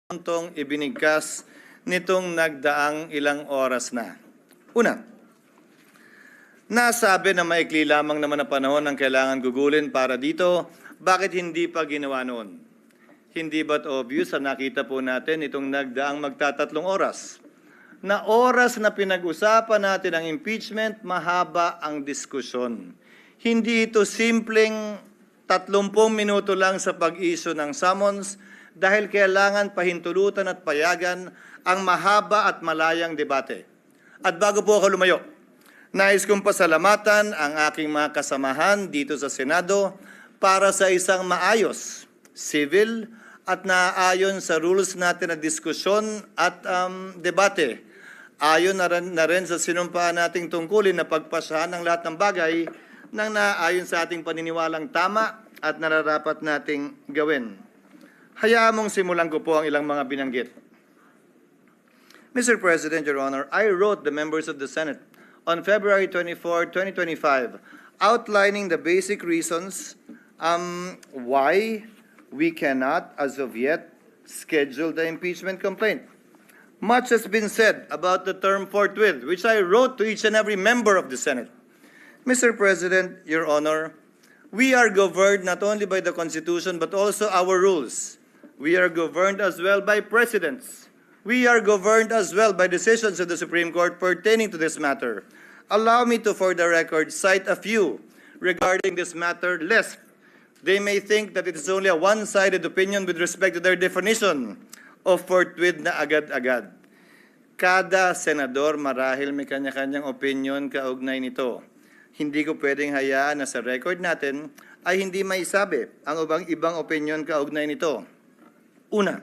puntong ibinigkas nitong nagdaang ilang oras na. Una, nasabi na maikli lamang naman ang panahon ang kailangan gugulin para dito, bakit hindi pa ginawa noon? Hindi ba't obvious na nakita po natin itong nagdaang magtatatlong oras? Na oras na pinag-usapan natin ang impeachment, mahaba ang diskusyon. Hindi ito simpleng 30 minuto lang sa pag-issue ng summons dahil kailangan pahintulutan at payagan ang mahaba at malayang debate. At bago po ako lumayo, nais kong pasalamatan ang aking mga kasamahan dito sa Senado para sa isang maayos, civil at naaayon sa rules natin na diskusyon at debate. Ayon na rin sa sinumpaan nating tungkulin na pagpasahan ng lahat ng bagay nang naaayon sa ating paniniwalang tama at nararapat nating gawin. Hayaan mong simulan ko po ang ilang mga binanggit. Mr. President, Your Honor, I wrote the members of the Senate on February 24, 2025, outlining the basic reasons why we cannot, as of yet, schedule the impeachment complaint. Much has been said about the term forthwith, which I wrote to each and every member of the Senate. Mr. President, Your Honor, we are governed not only by the Constitution but also our rules. We are governed as well by precedents. We are governed as well by decisions of the Supreme Court pertaining to this matter. Allow me to, for the record, cite a few regarding this matter, lest they may think that it is only a one-sided opinion with respect to their definition of forthwith na agad-agad. Kada senador marahil may kanya-kanyang opinion kaugnay nito. Hindi ko pwedeng hayaan na sa record natin ay hindi maisabi ang ibang opinion kaugnay nito. Una,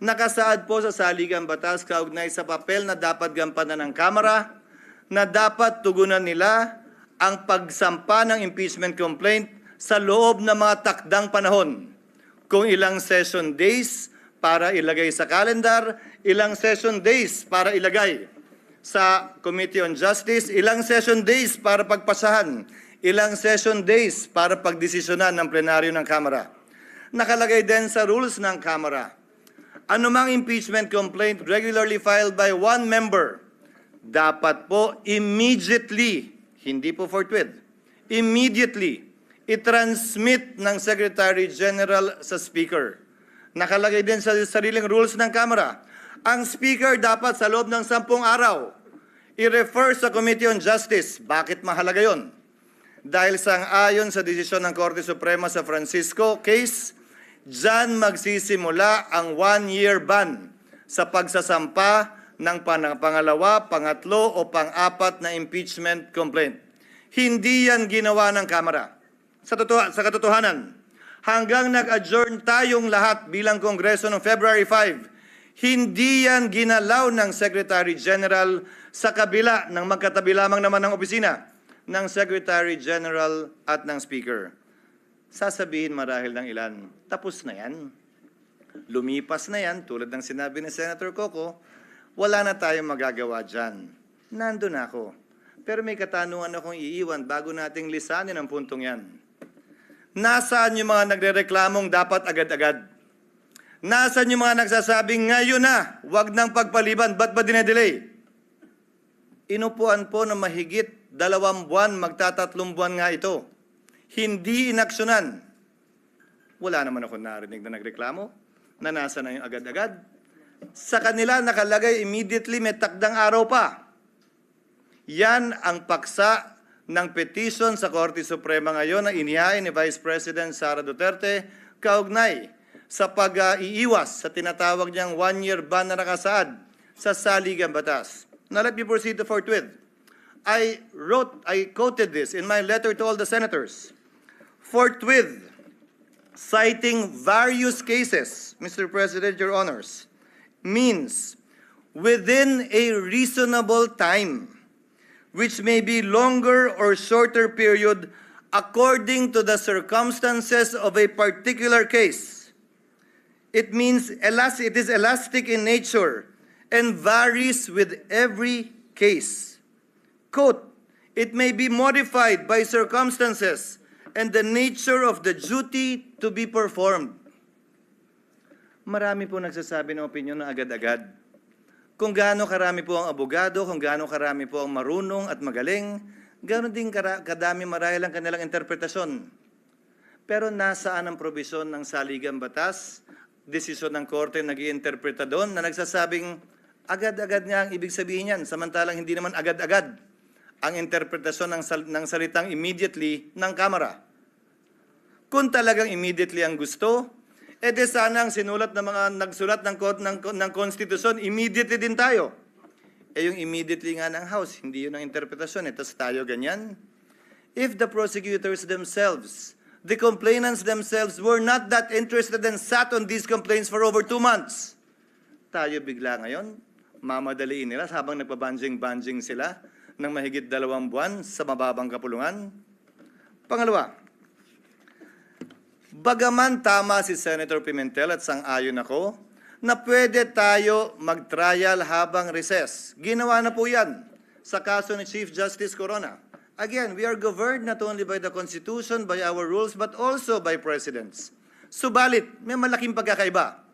nakasaad po sa saligang batas kaugnay sa papel na dapat gampanan ng Kamara na dapat tugunan nila ang pagsampa ng impeachment complaint sa loob ng mga takdang panahon. Kung ilang session days para ilagay sa calendar, ilang session days para ilagay sa Committee on Justice, ilang session days para pagpasahan, ilang session days para pagdesisyonan ng plenaryo ng Kamara. Nakalagay din sa rules ng Kamara, anumang impeachment complaint regularly filed by one member, dapat po immediately, hindi po forthwith, immediately, i-transmit ng Secretary General sa Speaker. Nakalagay din sa sariling rules ng Kamara, ang Speaker dapat sa loob ng 10 araw i-refer sa Committee on Justice. Bakit mahalaga yon? Dahil sang-ayon sa desisyon ng Korte Suprema sa Francisco case, dyan magsisimula ang 1-year ban sa pagsasampa ng pangalawa, pangatlo o pang-apat na impeachment complaint. Hindi yan ginawa ng Kamara. Sa katotohanan, hanggang nag-adjourn tayong lahat bilang Kongreso noong February 5, hindi yan ginalaw ng Secretary General sa kabila ng magkatabi lamang naman ng opisina ng Secretary General at ng Speaker. Sasabihin marahil ng ilan, tapos na yan. Lumipas na yan, tulad ng sinabi ni Senator Coco, wala na tayong magagawa dyan. Nandun ako. Pero may katanungan akong iiwan bago nating lisanin ang puntong yan. Nasaan yung mga nagrereklamong dapat agad-agad? Nasaan yung mga nagsasabing ngayon na, wag nang pagpaliban, ba't ba dinedelay? Inupuan po na mahigit 2 buwan, magtatatlong buwan nga ito. Hindi inaksyonan. Wala naman ako narinig na nagreklamo na nasa na yung agad-agad. Sa kanila nakalagay immediately, may takdang araw pa. Yan ang paksa ng petition sa Korte Suprema ngayon na inihain ni Vice President Sara Duterte kaugnay sa pag-iiwas sa tinatawag niyang 1-year ban na nakasaad sa saligang batas. Now let me proceed to forthwith. I quoted this in my letter to all the senators. Forthwith, citing various cases, Mr. President, Your Honors, means within a reasonable time, which may be longer or shorter period according to the circumstances of a particular case. It means it is elastic in nature and varies with every case. Quote, it may be modified by circumstances and the nature of the duty to be performed. Marami po nagsasabi ng opinion na agad-agad. Kung gaano karami po ang abogado, kung gaano karami po ang marunong at magaling, gaano din kadami marahil ang kanilang interpretasyon. Pero nasaan ang probisyon ng saligang batas, desisyon ng korte nag-iinterpreta doon na nagsasabing agad-agad nga ang ibig sabihin yan, samantalang hindi naman agad-agad ang interpretasyon ng salitang immediately ng Kamara. Kung talagang immediately ang gusto, edi sana ang sinulat ng mga nagsulat ng konstitusyon, immediately din tayo. Eh yung immediately nga ng House, hindi yun ang interpretasyon. Tapos tayo ganyan. If the prosecutors themselves, the complainants themselves were not that interested and sat on these complaints for over 2 months, tayo bigla ngayon, mamadaliin nila habang nagpabanjing-banjing sila ng mahigit 2 buwan sa mababang kapulungan. Pangalawa, bagaman tama si Senator Pimentel at sang-ayon ako na pwede tayo mag-trial habang recess. Ginawa na po yan sa kaso ni Chief Justice Corona. Again, we are governed not only by the Constitution, by our rules, but also by precedents. Subalit, may malaking pagkakaiba.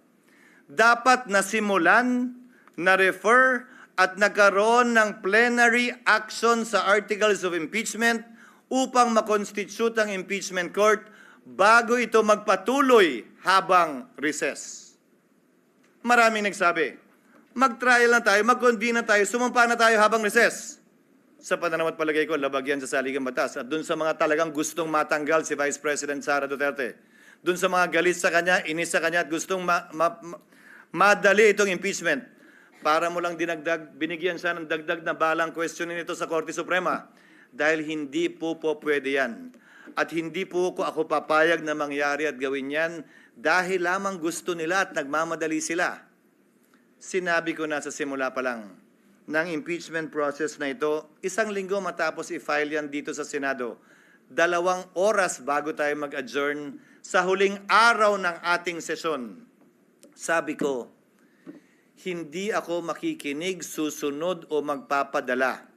Dapat nasimulan, na-refer, at nagkaroon ng plenary action sa articles of impeachment upang makonstitute ang impeachment court bago ito magpatuloy habang recess. Maraming nagsabi, mag-trial na tayo, mag-convene na tayo, sumampa na tayo habang recess. Sa pananaw at palagay ko, labag yan sa saligang batas. At dun sa mga talagang gustong matanggal si Vice President Sara Duterte, dun sa mga galit sa kanya, inis sa kanya at gustong madali itong impeachment, para mo lang dinagdag, binigyan siya ng dagdag na balang questionin ito sa Korte Suprema. Dahil hindi po pwede yan. At hindi po ako papayag na mangyari at gawin yan dahil lamang gusto nila at nagmamadali sila. Sinabi ko na sa simula pa lang ng impeachment process na ito, 1 linggo matapos i-file yan dito sa Senado, 2 oras bago tayo mag-adjourn sa huling araw ng ating sesyon. Sabi ko, hindi ako makikinig, susunod o magpapadala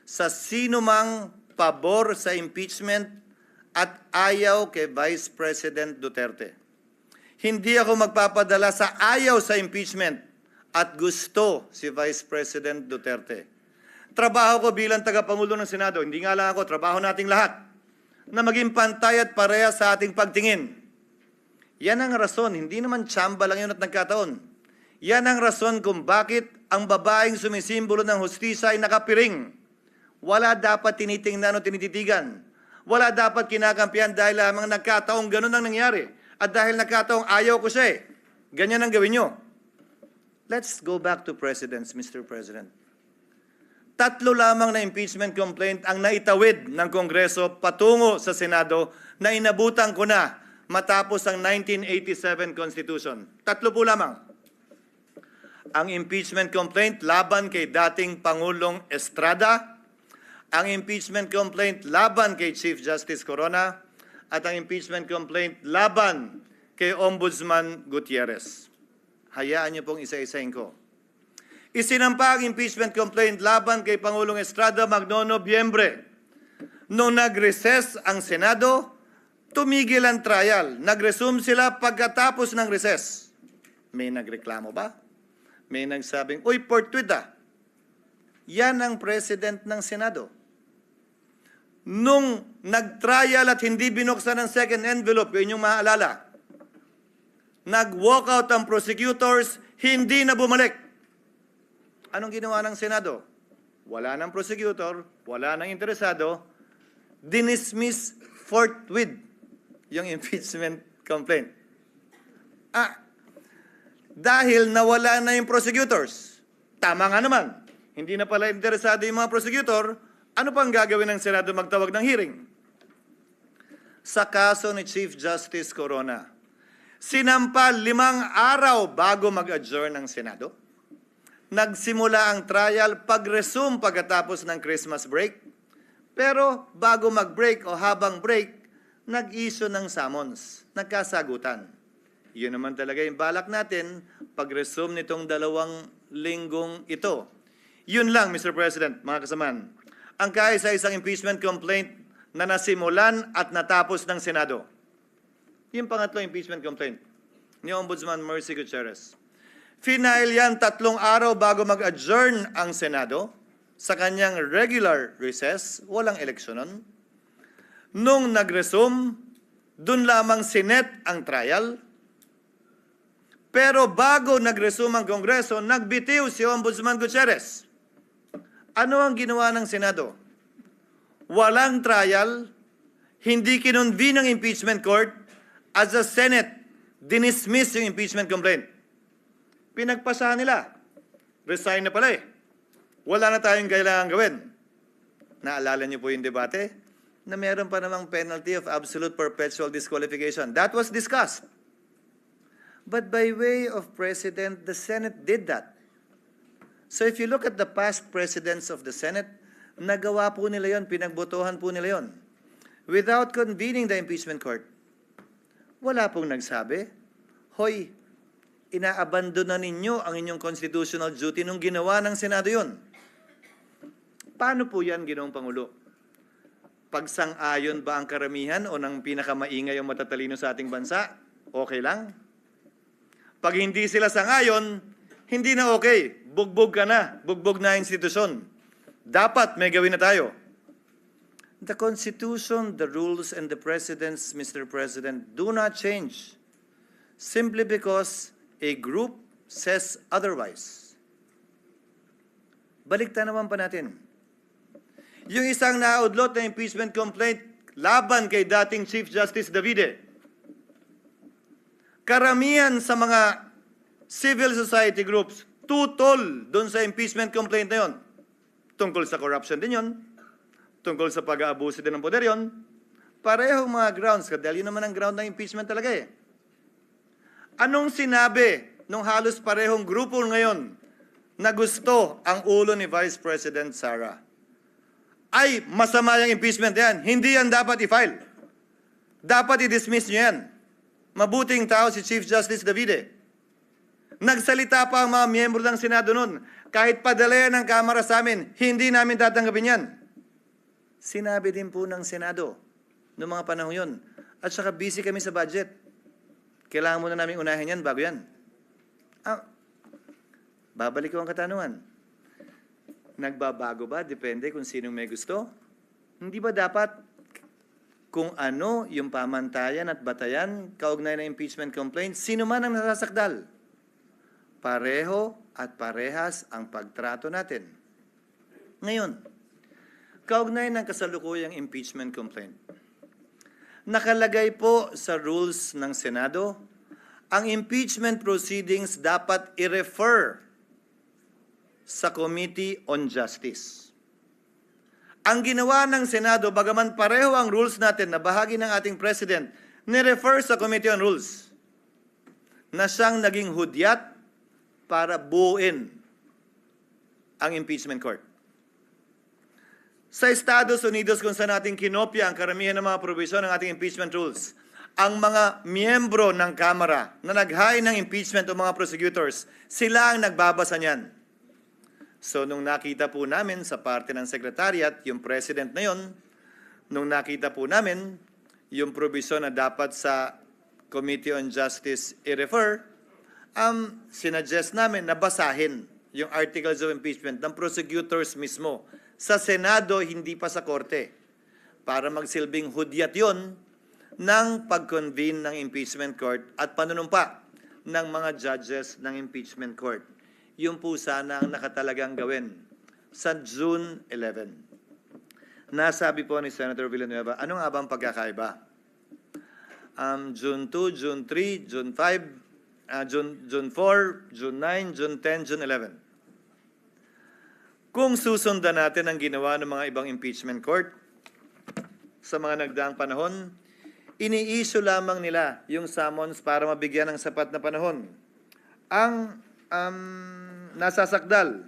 sa sino mang pabor sa impeachment at ayaw kay Vice President Duterte. Hindi ako magpapadala sa ayaw sa impeachment at gusto si Vice President Duterte. Trabaho ko bilang tagapangulo ng Senado, hindi nga lang ako, trabaho nating lahat, na maging pantay at pareha sa ating pagtingin. Yan ang rason, hindi naman tsamba lang yun at nagkataon. Yan ang rason kung bakit ang babaeng sumisimbolo ng hustisya ay nakapiring. Wala dapat tinitingnan o tinititigan. Wala dapat kinakampihan dahil lamang nagkataong ganun ang nangyari. At dahil nagkataong ayaw ko siya ganyan ang gawin nyo. Let's go back to precedents, Mr. President. 3 lamang na impeachment complaint ang naitawid ng Kongreso patungo sa Senado na inabutan ko na matapos ang 1987 Constitution. 3 po lamang. Ang impeachment complaint laban kay dating Pangulong Estrada, ang impeachment complaint laban kay Chief Justice Corona, at ang impeachment complaint laban kay Ombudsman Gutierrez. Hayaan niyo pong isa-isahin ko. Isinampa ang impeachment complaint laban kay Pangulong Estrada magno-Nobyembre. Nung nag-recess ang Senado, tumigil ang trial. Nag-resume sila pagkatapos ng recess. May nagreklamo ba? May nagsabing, uy, fortuit Yan ang president ng Senado. Nung nag-trial at hindi binuksan ang second envelope, yun yung maaalala, nag-walkout ang prosecutors, hindi na bumalik. Anong ginawa ng Senado? Wala ng prosecutor, wala ng interesado, dinismiss forthwith yung impeachment complaint. Dahil nawala na yung prosecutors. Tama nga naman. Hindi na pala interesado yung mga prosecutor, ano pang gagawin ng Senado magtawag ng hearing? Sa kaso ni Chief Justice Corona, sinampa 5 araw bago mag-adjourn ng Senado. Nagsimula ang trial pag-resume pagkatapos ng Christmas break. Pero bago mag-break o habang break, nag-issue ng summons, nagkasagutan. Yun naman talaga yung balak natin pag-resume nitong 2 linggong ito. Yun lang, Mr. President, mga kasamaan. Ang kaisa-isang impeachment complaint na nasimulan at natapos ng Senado. Yung pangatlong impeachment complaint ni Ombudsman Mercy Gutierrez. Final yan 3 araw bago mag-adjourn ang Senado sa kanyang regular recess, walang eleksyon nun. Nung nag-resume, dun lamang sinet ang trial. Pero bago nag-resume ang Kongreso, nagbitiw si Ombudsman Gutierrez. Ano ang ginawa ng Senado? Walang trial, hindi kinonvene ang impeachment court, as the Senate dinismiss yung impeachment complaint. Pinagpasahan nila. Resign na pala eh. Wala na tayong kailangan gawin. Naalala niyo po yung debate? Na meron pa namang penalty of absolute perpetual disqualification. That was discussed. But by way of precedent, the Senate did that. So if you look at the past presidents of the Senate, nagawa po nila yon, pinagbotohan po nila yon. Without convening the impeachment court. Wala pong nagsabi, hoy, inaabandon na ninyo ang inyong constitutional duty nung ginawa ng Senado yon. Paano po yan, Ginoong Pangulo? Pagsang-ayon ba ang karamihan o ng pinakamaingay o matatalino sa ating bansa? Okay lang? Pag hindi sila sang-ayon, hindi na okay. Bugbog ka na. Bugbog na institusyon. Dapat may gawin na tayo. The Constitution, the rules, and the precedents, Mr. President, do not change simply because a group says otherwise. Baliktan naman pa natin. Yung isang naudlot na impeachment complaint laban kay dating Chief Justice Davide. Karamihan sa mga civil society groups tutol doon sa impeachment complaint na yon. Tungkol sa corruption din yon. Tungkol sa pag-aabuso din ng poder yon. Parehong mga grounds. Dahil yun naman ang ground ng impeachment talaga eh. Anong sinabi nung halos parehong grupo ngayon na gusto ang ulo ni Vice President Sara? Ay, masama yung impeachment yan. Hindi yan dapat i-file. Dapat i-dismiss nyo yan. Mabuting tao si Chief Justice Davide. Nagsalita pa ang mga miyembro ng Senado noon. Kahit padala yan ng Kamara sa amin, hindi namin tatanggapin yan. Sinabi din po ng Senado noong mga panahon yun. At saka busy kami sa budget. Kailangan muna namin unahin yan bago yan. Babalik ko ang katanungan. Nagbabago ba? Depende kung sinong may gusto. Hindi ba dapat kung ano yung pamantayan at batayan kaugnay na impeachment complaint, sino man ang nasasakdal? Pareho at parehas ang pagtrato natin. Ngayon, kaugnay ng kasalukuyang impeachment complaint, nakalagay po sa rules ng Senado, ang impeachment proceedings dapat i-refer sa Committee on Justice. Ang ginawa ng Senado, bagaman pareho ang rules natin na bahagi ng ating President, ni-refer sa Committee on Rules na siyang naging hudyat para buuin ang impeachment court. Sa Estados Unidos, kung saan natin kinopya ang karamihan ng mga provision ng ating impeachment rules, ang mga miyembro ng Kamara na nag-hire ng impeachment o mga prosecutors, sila ang nagbabasa niyan. So, nung nakita po namin sa parte ng Secretariat, yung President na yon, nung nakita po namin yung provision na dapat sa Committee on Justice i-refer, sinuggest namin na basahin yung articles of impeachment ng prosecutors mismo. Sa Senado, hindi pa sa Korte. Para magsilbing hudyat yon ng pag-convene ng impeachment court at panunumpa ng mga judges ng impeachment court. Yung po sana ang nakatalagang gawin sa June 11. Nasabi po ni Senator Villanueva, ano nga ba ang pagkakaiba? June 2, June 3, June 5, June 4, June 9, June 10, June 11. Kung susundan natin ang ginawa ng mga ibang impeachment court sa mga nagdaang panahon, ini-issue lamang nila yung summons para mabigyan ng sapat na panahon. Ang nasasakdal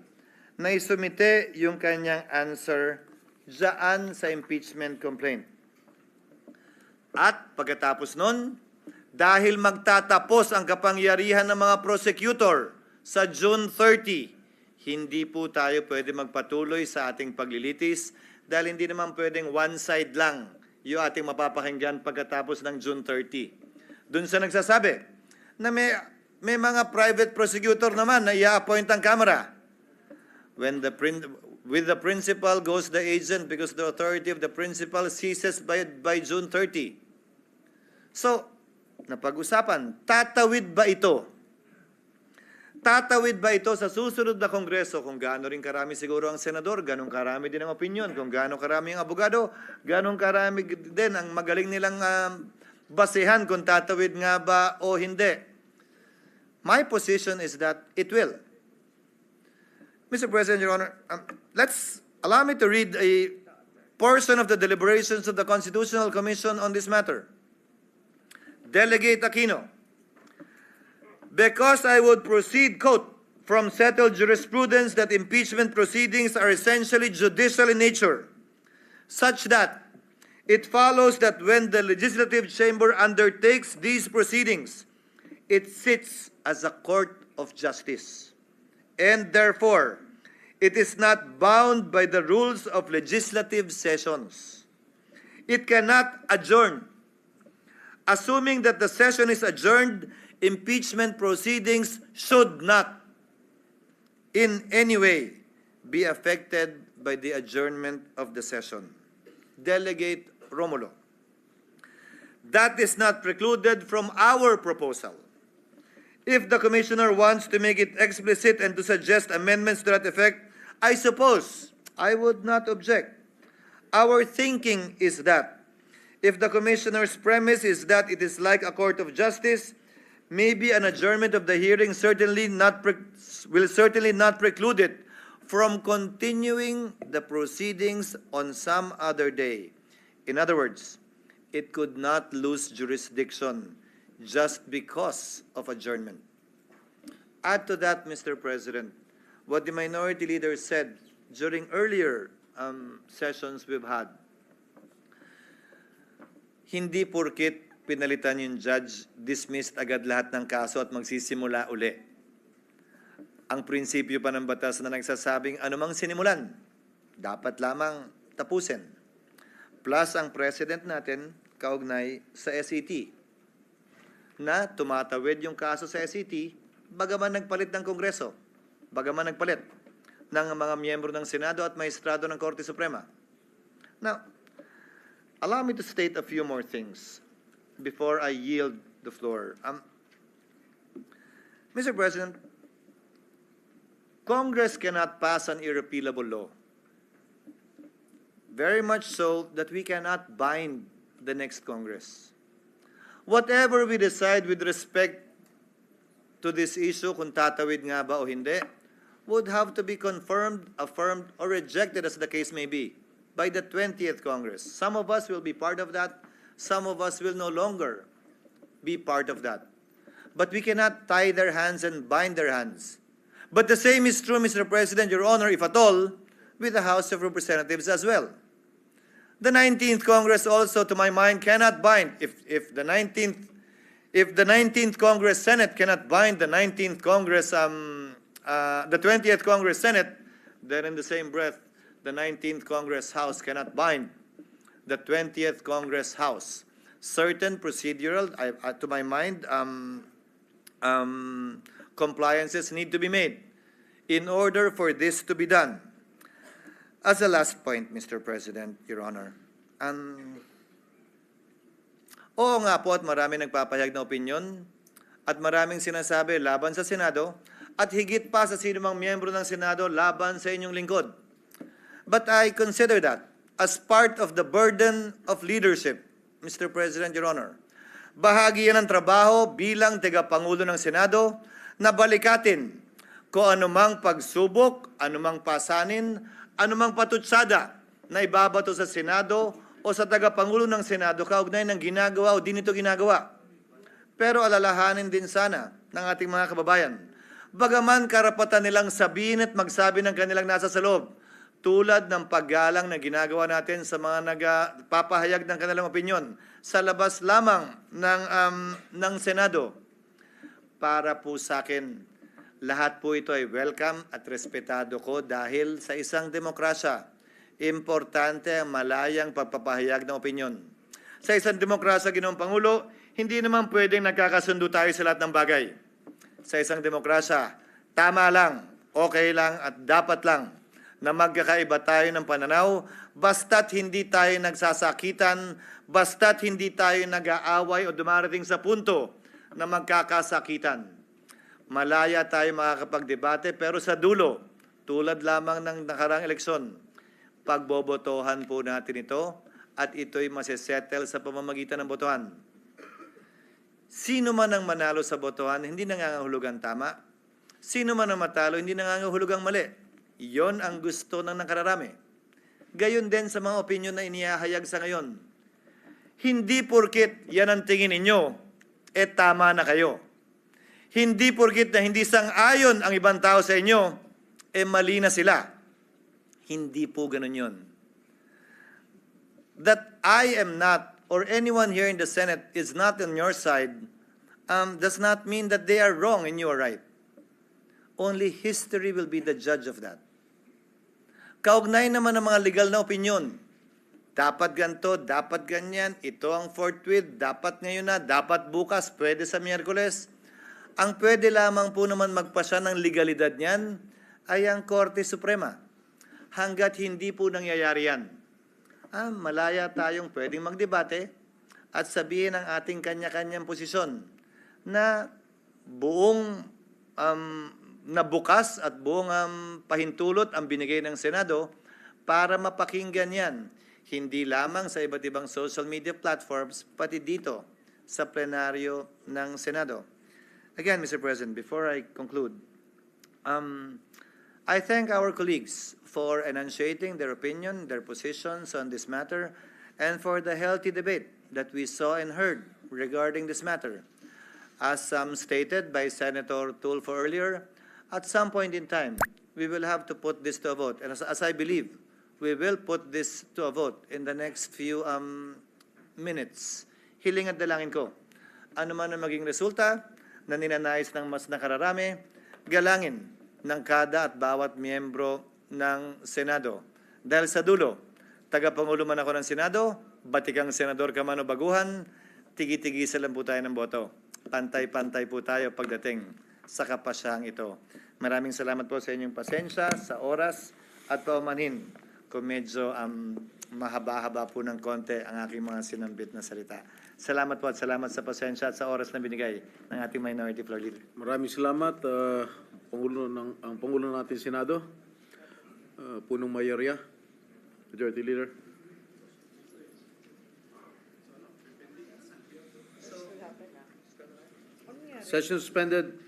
na isumite yung kanyang answer dyan sa impeachment complaint. At pagkatapos nun, dahil magtatapos ang kapangyarihan ng mga prosecutor sa June 30, hindi po tayo pwede magpatuloy sa ating paglilitis dahil hindi naman pwedeng one side lang yung ating mapapakinggan pagkatapos ng June 30. Doon sa nagsasabi na may mga private prosecutor naman na i-appoint ang Kamara. When with the principal goes the agent because the authority of the principal ceases by June 30. So, napag-usapan, tatawid ba ito? Tatawid ba ito sa susunod na Kongreso? Kung gaano rin karami siguro ang senador, ganun karami din ang opinion. Kung gaano karami ang abogado, ganun karami din ang magaling nilang basehan kung tatawid nga ba o hindi. My position is that it will. Mr. President, Your Honor, allow me to read a portion of the deliberations of the Constitutional Commission on this matter. Delegate Aquino, because I would proceed, quote, from settled jurisprudence that impeachment proceedings are essentially judicial in nature, such that it follows that when the legislative chamber undertakes these proceedings, it sits as a court of justice, and therefore, it is not bound by the rules of legislative sessions. It cannot adjourn. Assuming that the session is adjourned, impeachment proceedings should not in any way be affected by the adjournment of the session. Delegate Romulo. That is not precluded from our proposal. If the Commissioner wants to make it explicit and to suggest amendments to that effect, I suppose I would not object. Our thinking is that if the Commissioner's premise is that it is like a court of justice, maybe an adjournment of the hearing will certainly not preclude it from continuing the proceedings on some other day. In other words, it could not lose jurisdiction just because of adjournment. Add to that, Mr. President, what the minority leader said during earlier sessions we've had. Hindi porkit pinalitan yung judge, dismissed agad lahat ng kaso at magsisimula uli. Ang prinsipyo pa ng batas na nagsasabing anumang sinimulan, dapat lamang tapusin. Plus ang president natin, kaugnay sa SET, na tumatawid yung kaso sa SET, bagaman nagpalit ng Kongreso, bagaman nagpalit ng mga miyembro ng Senado at maestrado ng Korte Suprema. Now, allow me to state a few more things before I yield the floor. Mr. President, Congress cannot pass an irrepealable law. Very much so that we cannot bind the next Congress. Whatever we decide with respect to this issue, kung tatawid nga ba o hindi, would have to be confirmed, affirmed, or rejected as the case may be by the 20th Congress. Some of us will be part of that. Some of us will no longer be part of that. But we cannot tie their hands and bind their hands. But the same is true, Mr. President, Your Honor, if at all, with the House of Representatives as well. The 19th Congress also, to my mind, cannot bind. If the 19th Congress Senate cannot bind the 19th Congress, the 20th Congress Senate, then in the same breath, the 19th Congress House cannot bind the 20th Congress House. Certain procedural, to my mind, compliances need to be made in order for this to be done. As a last point, Mr. President, Your Honor, oo nga po at marami nagpapahayag na opinyon at maraming sinasabi laban sa Senado at higit pa sa sino mang miyembro ng Senado laban sa inyong lingkod. But I consider that as part of the burden of leadership, Mr. President, Your Honor. Bahagi yan ng trabaho bilang tagapangulo ng Senado na balikatin kung anumang pagsubok, anumang pasanin, anumang patutsada na ibabato sa Senado o sa tagapangulo ng Senado kaugnay ng ginagawa o di nito ginagawa. Pero alalahanin din sana ng ating mga kababayan, bagaman karapatan nilang sabihin at magsabi ng kanilang nasa sa loob, tulad ng paggalang na ginagawa natin sa mga nagpapahayag ng kanilang opinyon sa labas lamang ng Senado. Para po sa akin, lahat po ito ay welcome at respetado ko dahil sa isang demokrasya, importante ang malayang pagpapahayag ng opinyon. Sa isang demokrasya, Ginoong Pangulo, Hindi naman pwedeng nagkakasundo tayo sa lahat ng bagay. Sa isang demokrasya, tama lang, okay lang at dapat lang na magkakaiba tayo ng pananaw basta't hindi tayo nagsasakitan, basta't hindi tayo nag-aaway o dumarating sa punto na magkakasakitan. Malaya tayo makakapagdebate pero sa dulo, tulad lamang ng nakarang eleksyon, pagbobotohan po natin ito at ito'y masesettle sa pamamagitan ng botohan. Sino man ang manalo sa botohan, hindi nangangahulugang tama. Sino man ang matalo, hindi nangangahulugang mali. Iyon ang gusto ng nakararami. Gayon din sa mga opinyon na inihahayag sa ngayon. Hindi porkit yan ang tingin ninyo, tama na kayo. Hindi porkit na hindi sang-ayon ang ibang tao sa inyo, mali na sila. Hindi po ganun yun. That I am not, or anyone here in the Senate is not on your side, does not mean that they are wrong and you are right. Only history will be the judge of that. Kaugnay naman ng mga legal na opinyon. Dapat ganito, dapat ganyan, ito ang forthwith, dapat ngayon na, dapat bukas, pwede sa Miyerkules. Ang pwede lamang po naman magpasya ng legalidad niyan ay ang Korte Suprema. Hanggat hindi po nangyayari yan, malaya tayong pwedeng magdebate at sabihin ang ating kanya-kanyang posisyon na buong na bukas at buong pahintulot ang binigay ng Senado para mapakinggan yan. Hindi lamang sa iba't ibang social media platforms, pati dito sa plenaryo ng Senado. Again, Mr. President, before I conclude, I thank our colleagues for enunciating their opinion, their positions on this matter, and for the healthy debate that we saw and heard regarding this matter. As stated by Senator Tulfo earlier, at some point in time, we will have to put this to a vote. And as I believe, we will put this to a vote in the next few minutes. Hiling at dalangin ko, ano man ang maging resulta na ninanais ng mas nakararami, galangin ng kada at bawat miyembro ng Senado. Dahil sa dulo, tagapangulo man ako ng Senado, batikang senador ka man o baguhan, tigi-tigisan lang po tayo ng boto. Pantay-pantay po tayo pagdating sa kapasyang ito. Maraming salamat po sa inyong pasensya, sa oras at paumanhin kung medyo mahaba-haba po ng konti ang aking mga sinambit na salita. Salamat po at salamat sa pasensya at sa oras na binigay ng ating Minority Floor Leader. Maraming salamat, ang Pangulo natin Senado, Punong Mayorya, Majority Leader. Session suspended.